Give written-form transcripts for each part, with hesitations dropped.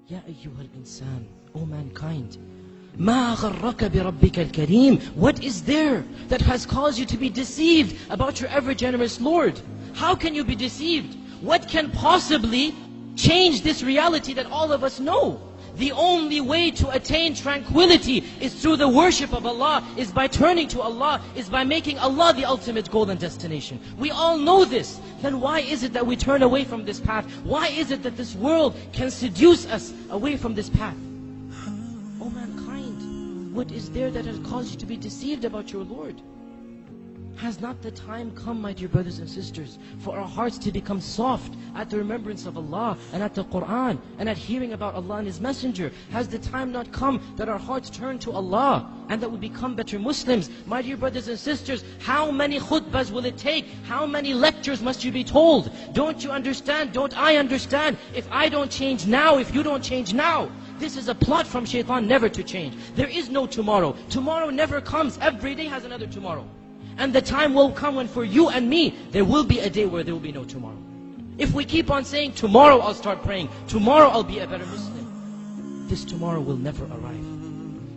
Ya ayyuhal insan, O mankind, ما غرك بربك الكريم. What is there that has caused you to be deceived about your ever-generous Lord? How can you be deceived? What can possibly change this reality that all of us know? The only way to attain tranquility is through the worship of Allah, is by turning to Allah, is by making Allah the ultimate goal and destination. We all know this. Then why is it that we turn away from this path? Why is it that this world can seduce us away from this path? Oh mankind, what is there that has caused you to be deceived about your Lord? Has not the time come, my dear brothers and sisters, for our hearts to become soft at the remembrance of Allah and at the Qur'an and at hearing about Allah and His Messenger? Has the time not come that our hearts turn to Allah and that we become better Muslims? My dear brothers and sisters, how many khutbahs will it take? How many lectures must you be told? Don't you understand? Don't I understand? If I don't change now, if you don't change now, this is a plot from shaitan never to change. There is no tomorrow. Tomorrow never comes. Every day has another tomorrow. And the time will come when for you and me, there will be a day where there will be no tomorrow. If we keep on saying, tomorrow I'll start praying, tomorrow I'll be a better Muslim, this tomorrow will never arrive.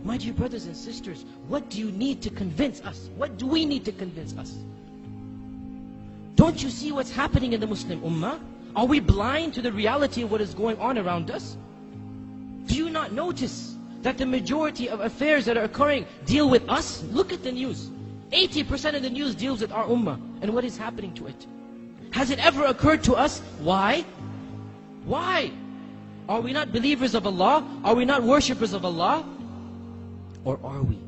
My dear brothers and sisters, what do you need to convince us? What do we need to convince us? Don't you see what's happening in the Muslim Ummah? Are we blind to the reality of what is going on around us? Do you not notice that the majority of affairs that are occurring deal with us? Look at the news. 80% of the news deals with our ummah and what is happening to it. Has it ever occurred to us? Why? Why? Are we not believers of Allah? Are we not worshippers of Allah? Or are we?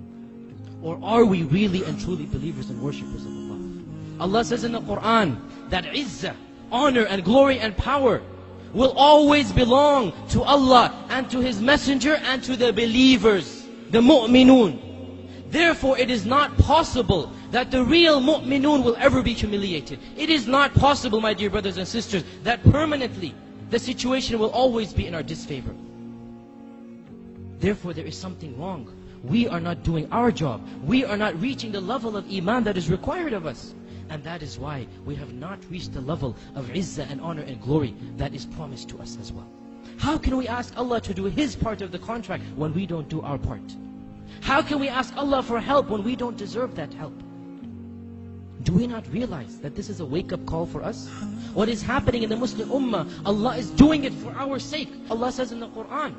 Or are we really and truly believers and worshippers of Allah? Allah says in the Qur'an that izzah, honor and glory and power will always belong to Allah and to His Messenger and to the believers, the mu'minun. Therefore, it is not possible that the real mu'minun will ever be humiliated. It is not possible, my dear brothers and sisters, that permanently the situation will always be in our disfavor. Therefore, there is something wrong. We are not doing our job. We are not reaching the level of iman that is required of us. And that is why we have not reached the level of izzah and honor and glory that is promised to us as well. How can we ask Allah to do His part of the contract when we don't do our part? How can we ask Allah for help when we don't deserve that help? Do we not realize that this is a wake-up call for us? What is happening in the Muslim Ummah, Allah is doing it for our sake. Allah says in the Qur'an,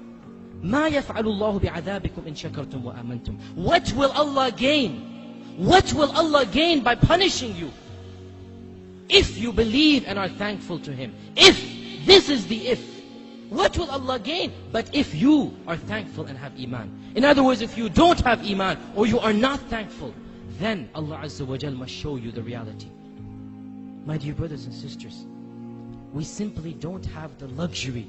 مَا يَفْعَلُ اللَّهُ بِعَذَابِكُمْ إِن شَكَرْتُمْ وَآمَنْتُمْ. What will Allah gain? What will Allah gain by punishing you? If you believe and are thankful to Him. If, this is the if. What will Allah gain? But if you are thankful and have iman. In other words, if you don't have iman or you are not thankful, then Allah Azza wa Jal must show you the reality. My dear brothers and sisters, we simply don't have the luxury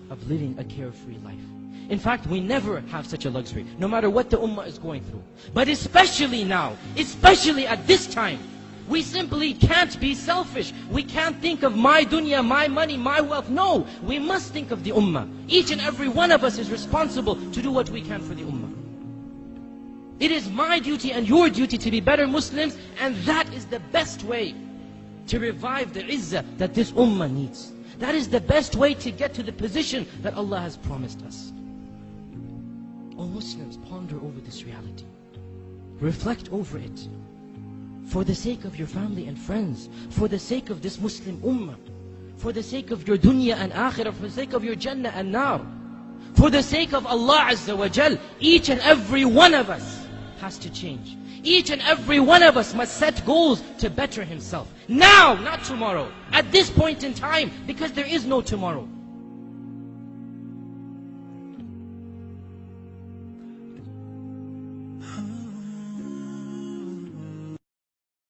of living a carefree life. In fact, we never have such a luxury, no matter what the ummah is going through. But especially now, especially at this time, we simply can't be selfish. We can't think of my dunya, my money, my wealth. No, we must think of the ummah. Each and every one of us is responsible to do what we can for the ummah. It is my duty and your duty to be better Muslims, and that is the best way to revive the izzah that this ummah needs. That is the best way to get to the position that Allah has promised us. O Muslims, ponder over this reality. Reflect over it. For the sake of your family and friends, for the sake of this Muslim ummah, for the sake of your dunya and akhirah, for the sake of your jannah and nar, for the sake of Allah Azza wa Jal, each and every one of us has to change. Each and every one of us must set goals to better himself. Now, not tomorrow. At this point in time, because there is no tomorrow.